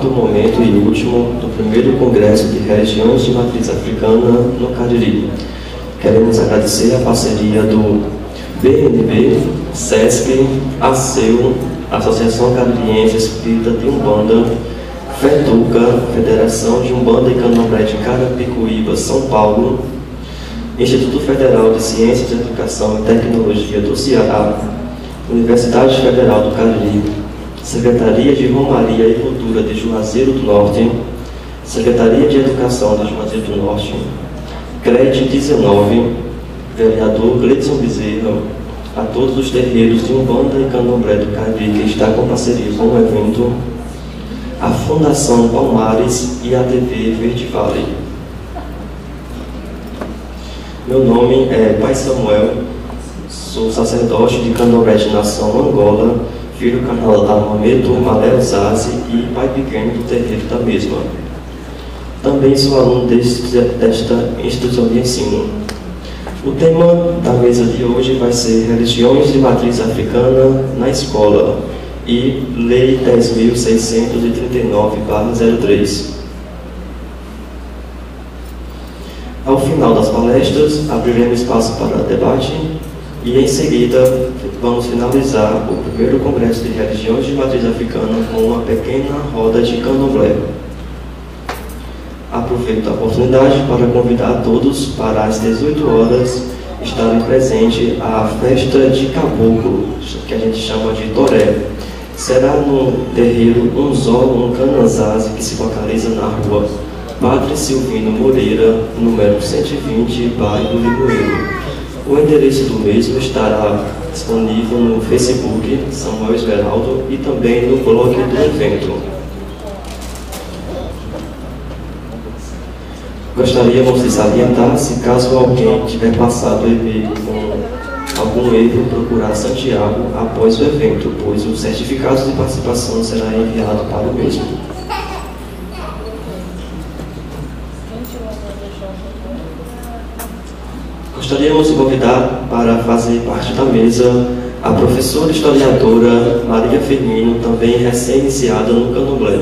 quarto momento e último do primeiro Congresso de Religiões de Matriz Africana no Cariri. Queremos agradecer a parceria do BNB, SESC, ACEU, Associação Caririense Espírita de Umbanda, FETUCA, Federação de Umbanda e Candomblé de Carapicuíba, São Paulo, Instituto Federal de Ciências, Educação e Tecnologia do Ceará, Universidade Federal do Cariri, Secretaria de Romaria e Cultura de Juazeiro do Norte, Secretaria de Educação de Juazeiro do Norte, CRED 19, vereador Gleidson Bezerra, a todos os terreiros de Umbanda e Candomblé do Cariri que está com parceria com o evento, a Fundação Palmares e a TV Verde Vale. Meu nome é Pai Samuel, sou sacerdote de Candomblé de Nação Angola, filho carnal da Mameto Malé Zazi e pai pequeno do terreiro da mesma. Também sou aluno desta instituição de ensino. O tema da mesa de hoje vai ser Religiões de Matriz Africana na Escola e Lei 10.639/03. Ao final das palestras, abriremos espaço para debate e, em seguida, vamos finalizar o primeiro Congresso de Religiões de Matriz Africana com uma pequena roda de candomblé. Aproveito a oportunidade para convidar todos para, às 18 horas, estarem presentes à festa de caboclo, que a gente chama de toré. Será no terreiro Unzó Cananzaze, que se localiza na rua Padre Silvino Moreira, número 120, bairro Limoeiro. O endereço do mesmo estará disponível no Facebook Samuel Esmeraldo e também no blog do evento. Gostaríamos de salientar, se caso alguém tiver passado o e-mail com algum erro, procurar Santiago após o evento, pois o certificado de participação será enviado para o mesmo. Gostaríamos de convidar para fazer parte da mesa a professora historiadora Maria Firmino, também recém-iniciada no Candomblé.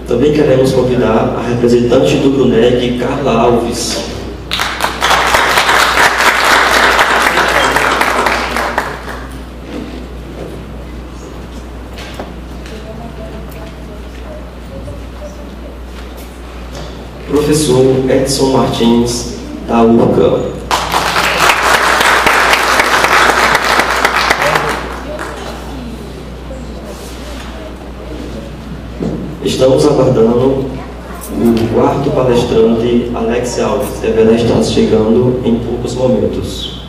Também queremos convidar a representante do Bruneg, Carla Alves. Professor Edson Martins, da URCA. Estamos aguardando o quarto palestrante, Alex Alves, deverá estar chegando em poucos momentos.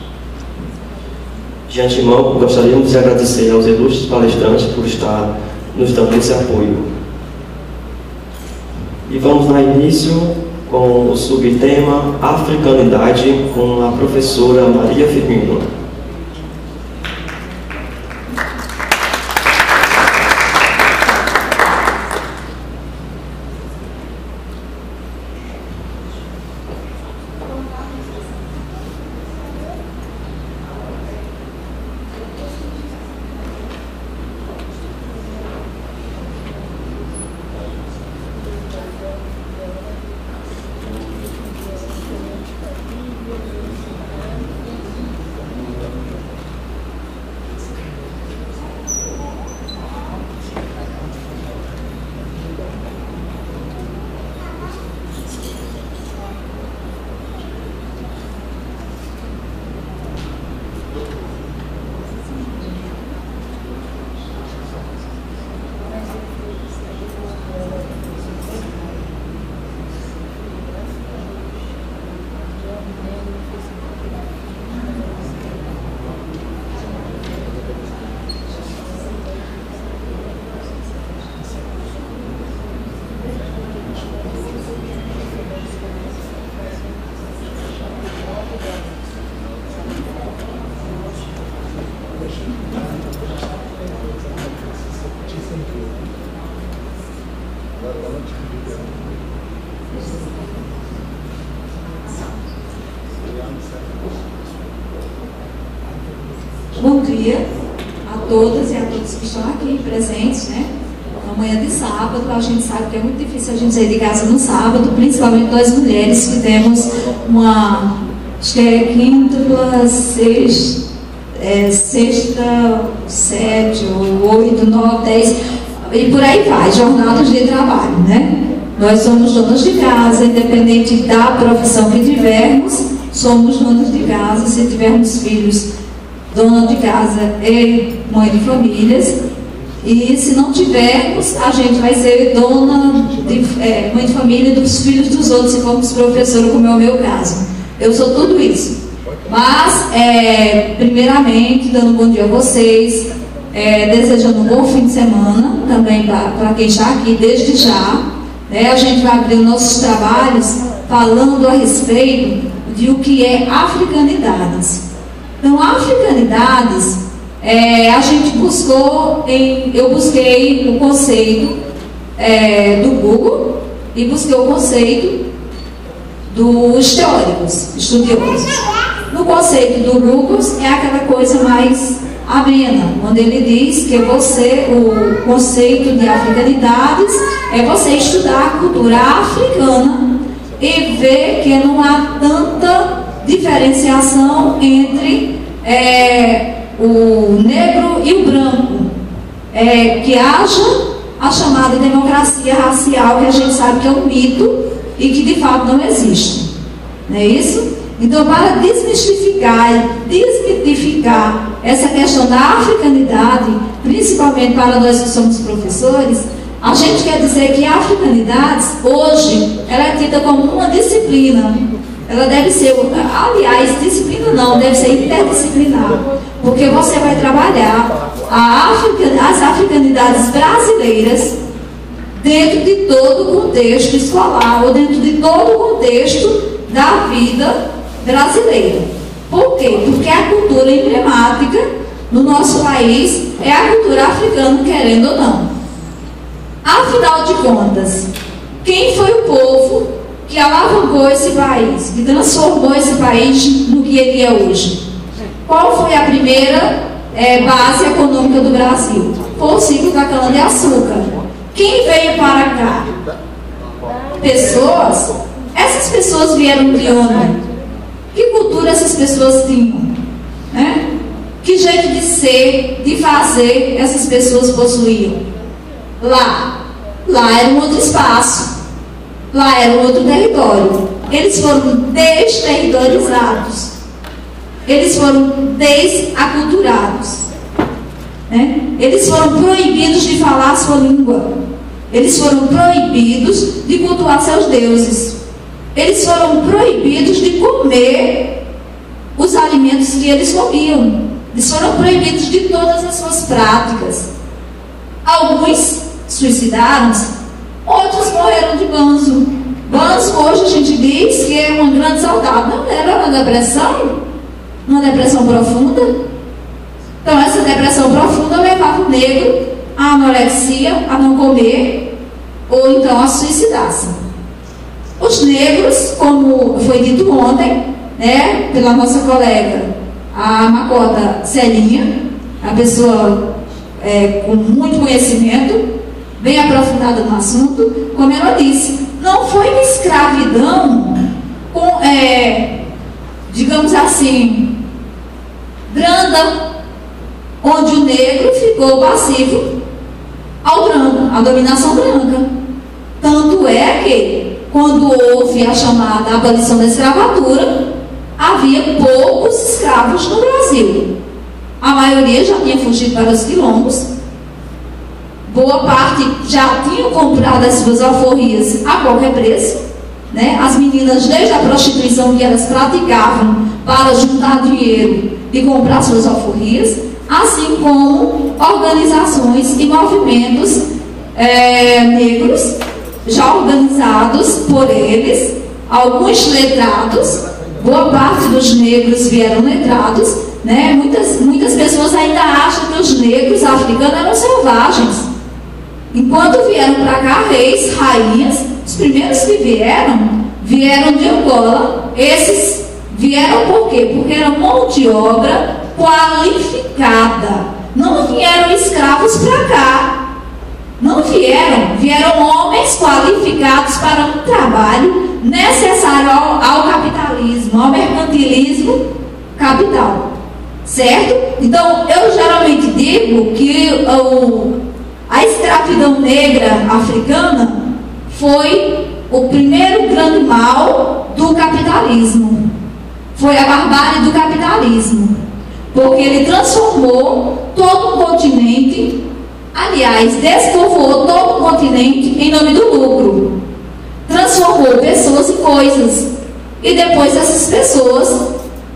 De antemão, gostaríamos de agradecer aos ilustres palestrantes por estar nos dando esse apoio. E vamos dar início com o subtema Africanidade, com a professora Maria Firmino. Bom dia a todas e a todos que estão aqui presentes, né? Amanhã de sábado, a gente sabe que é muito difícil a gente sair de casa no sábado, principalmente nós mulheres que temos uma, acho que é quíntupla, sexta, sete, 8, 9, 10, e por aí vai, jornadas de trabalho, né? Nós somos donas de casa, independente da profissão que tivermos, somos donas de casa. Se tivermos filhos, dona de casa e mãe de famílias. E se não tivermos, a gente vai ser dona de mãe de família dos filhos dos outros, se formos professora, como é o meu caso. Eu sou tudo isso. Mas, primeiramente, dando um bom dia a vocês, desejando um bom fim de semana, também para quem está aqui desde já. A gente vai abrir os nossos trabalhos falando a respeito de o que é africanidades. Então, africanidades, a gente buscou, eu busquei o conceito do Google e busquei o conceito dos teóricos, estudiosos. No conceito do Google é aquela coisa mais amena, quando ele diz que o conceito de africanidades é você estudar a cultura africana e ver que não há tanta diferenciação entre o negro e o branco, que haja a chamada democracia racial, que a gente sabe que é um mito e que de fato não existe, não é isso? Então, para desmistificar e desmitificar essa questão da africanidade, principalmente para nós que somos professores, a gente quer dizer que a africanidades, hoje, ela é tida como uma disciplina. Ela deve ser, aliás, disciplina não, deve ser interdisciplinar, porque você vai trabalhar as africanidades brasileiras dentro de todo o contexto escolar, ou dentro de todo o contexto da vida brasileira. Por quê? Porque a cultura emblemática no nosso país é a cultura africana, querendo ou não. Afinal de contas, quem foi o povo que alavancou esse país, que transformou esse país no que ele é hoje? Qual foi a primeira base econômica do Brasil? Foi o ciclo da cana-de-açúcar. Quem veio para cá? Pessoas. Essas pessoas vieram de onde? Que cultura essas pessoas tinham? Que jeito de ser, de fazer essas pessoas possuíam? Lá era um outro espaço, lá era um outro território. Eles foram desterritorizados, eles foram desaculturados, eles foram proibidos de falar a sua língua, eles foram proibidos de cultuar seus deuses, eles foram proibidos de comer os alimentos que eles comiam, eles foram proibidos de todas as suas práticas. Alguns suicidaram-se, outros morreram de banzo. Banzo hoje a gente diz que é uma grande saudade. Não era uma depressão profunda. Então essa depressão profunda levava o negro à anorexia, a não comer, ou então a suicidar-se. Os negros, como foi dito ontem, pela nossa colega, a Macota Celinha, a pessoa com muito conhecimento, bem aprofundada no assunto, como ela disse, não foi uma escravidão, digamos assim, branda, onde o negro ficou passivo ao branco, à dominação branca. Tanto é que, quando houve a chamada abolição da escravatura, havia poucos escravos no Brasil. A maioria já tinha fugido para os quilombos. Boa parte já tinham comprado as suas alforrias a qualquer preço. As meninas, desde a prostituição que elas praticavam para juntar dinheiro e comprar suas alforrias, assim como organizações e movimentos negros já organizados por eles, alguns letrados. Boa parte dos negros vieram letrados, muitas pessoas ainda acham que os negros africanos eram selvagens. Enquanto vieram para cá reis, rainhas, Os primeiros que vieram de Angola. Esses vieram por quê? Porque era mão de obra qualificada. Não vieram escravos para cá. Não vieram homens qualificados para um trabalho necessário ao capitalismo, ao mercantilismo capital. Certo? Então, eu geralmente digo que a escravidão negra africana foi o primeiro grande mal do capitalismo. Foi a barbárie do capitalismo. Porque ele transformou todo um continente, aliás, despovoou todo um continente em nome do lucro. Transformou pessoas em coisas. E depois essas pessoas,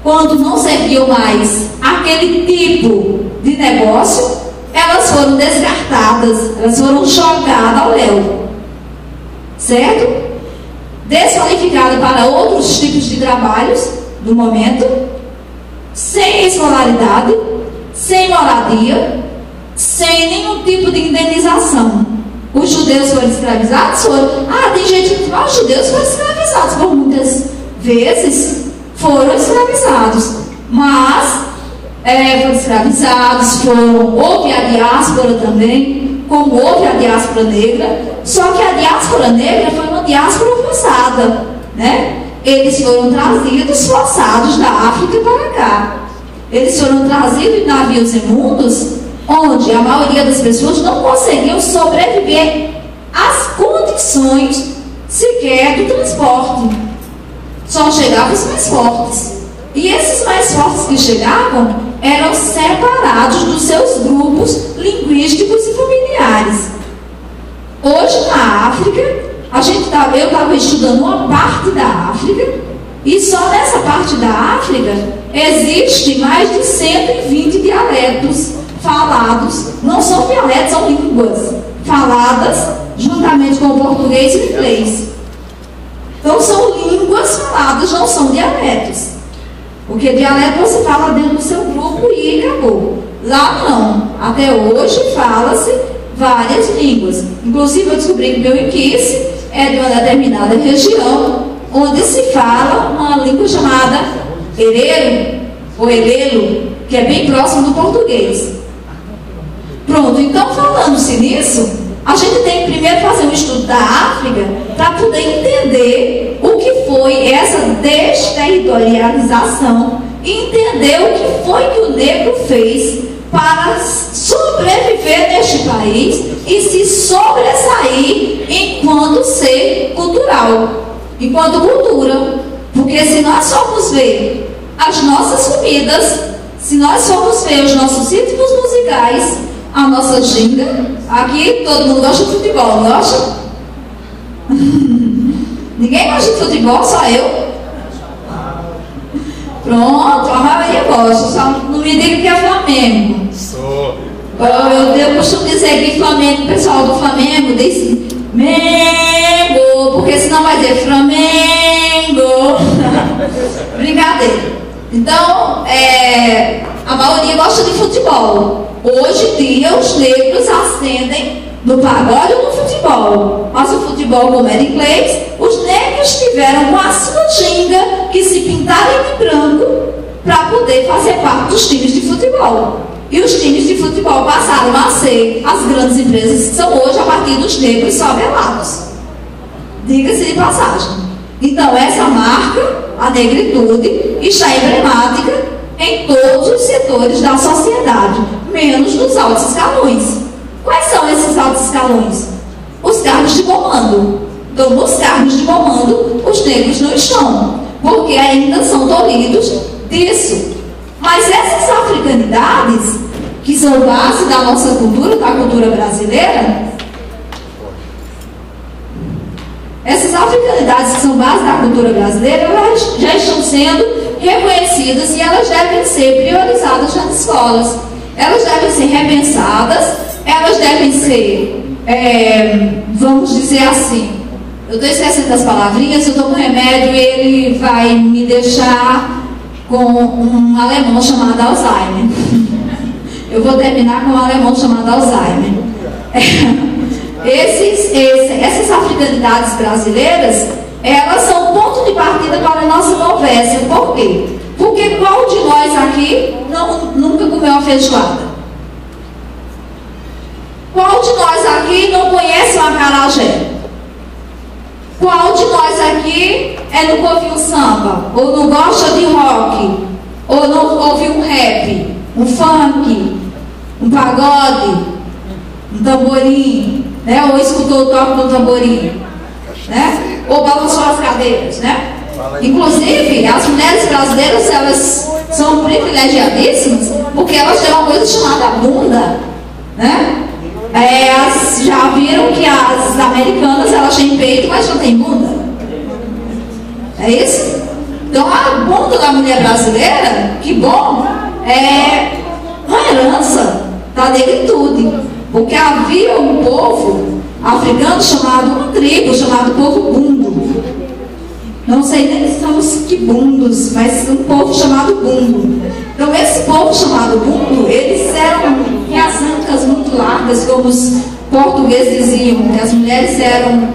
quando não serviam mais aquele tipo de negócio, elas foram descartadas, elas foram jogadas ao léu. Certo? Desqualificadas para outros tipos de trabalhos do momento, sem escolaridade, sem moradia, sem nenhum tipo de indenização. Os judeus foram escravizados? Foram. Tem gente que fala, os judeus foram escravizados. Por muitas vezes foram escravizados. Mas foram escravizados, houve a diáspora também, como houve a diáspora negra. Só que a diáspora negra foi uma diáspora forçada, né? Eles foram trazidos forçados da África para cá. Eles foram trazidos em navios imundos, onde a maioria das pessoas não conseguiam sobreviver às condições sequer do transporte. Só chegavam os mais fortes. E esses mais fortes que chegavam eram separados dos seus grupos linguísticos e familiares. Hoje na África, eu estava estudando uma parte da África, e só nessa parte da África existe mais de 120 dialetos falados. Não são dialetos, são línguas faladas juntamente com o português e o inglês. Então são línguas faladas, não são dialetos. Porque dialeto você fala dentro do seu grupo e acabou. Lá não. Até hoje fala-se várias línguas. Inclusive eu descobri que meu Iquice é de uma determinada região onde se fala uma língua chamada Herero ou Elelo, que é bem próximo do português. Pronto, então falando-se nisso, a gente tem que primeiro fazer um estudo da África para poder entender o que foi essa desterritorialização e entender o que foi que o negro fez para sobreviver neste país e se sobressair enquanto ser cultural, enquanto cultura. Porque se nós formos ver as nossas comidas, se nós formos ver os nossos ritmos musicais, a nossa ginga, aqui todo mundo gosta de futebol, não gosta? Ninguém gosta de futebol, só eu. Pronto, a maioria gosta, só não me diga que é Flamengo. Eu costumo dizer que Flamengo, o pessoal do Flamengo diz Mengo, porque senão vai dizer Flamengo. Brincadeira. Então, a maioria gosta de futebol. Hoje em dia, os negros ascendem no pagode ou no futebol. Mas o futebol, como era inglês, os negros tiveram com a sua ginga que se pintaram de branco para poder fazer parte dos times de futebol. E os times de futebol passaram a ser as grandes empresas que são hoje a partir dos negros favelados. Diga-se de passagem. Então, essa marca, a negritude, está emblemática em todos os setores da sociedade, menos nos altos escalões. Quais são esses altos escalões? Os cargos de comando. Então, nos cargos de comando, os negros não estão, porque ainda são tolhidos disso. Mas essas africanidades, que são base da nossa cultura, da cultura brasileira, essas africanidades que são base da cultura brasileira, elas já estão sendo reconhecidas e elas devem ser priorizadas nas escolas. Elas devem ser repensadas, elas devem ser, vamos dizer assim, eu estou esquecendo das palavrinhas, eu estou com remédio e ele vai me deixar com um alemão chamado Alzheimer. Eu vou terminar com um alemão chamado Alzheimer. essas africanidades brasileiras, elas são ponto de partida para a nossa conversa. Por quê? Porque qual de nós aqui nunca comeu uma feijoada? Qual de nós aqui não conhece um acarajé? Qual de nós aqui nunca ouviu um samba? Ou não gosta de rock? Ou não ouviu um rap? Um funk? Um pagode? Um tamborim? Né? Ou escutou o toque do tamborim? Né? Ou balançou as cadeiras? Né? Inclusive, as mulheres brasileiras, elas são privilegiadíssimas porque elas têm uma coisa chamada bunda. Né? Já viram que as americanas, elas têm peito, mas não têm bunda? É isso? Então a bunda da mulher brasileira, que bom, é uma herança da negritude, porque havia um povo africano chamado, uma tribo chamado povo bundo. Não sei nem se são os quibundos, mas um povo chamado bundo. Então esse povo chamado bundo, eles eram as ancas muito largas, como os portugueses diziam, que as mulheres eram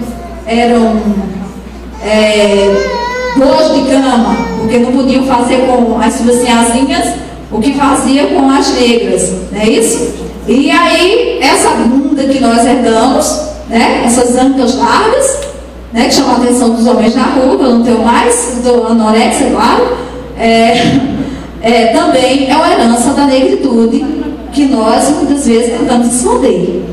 boas de cama, porque não podiam fazer com as suas sinhazinhas o que fazia com as negras, não é isso? E aí, essa bunda que nós herdamos, né, essas ancas largas, né, que chamam a atenção dos homens na rua, eu não tenho mais, estou anorexia, claro, também é uma herança da negritude que nós muitas vezes tentamos esconder.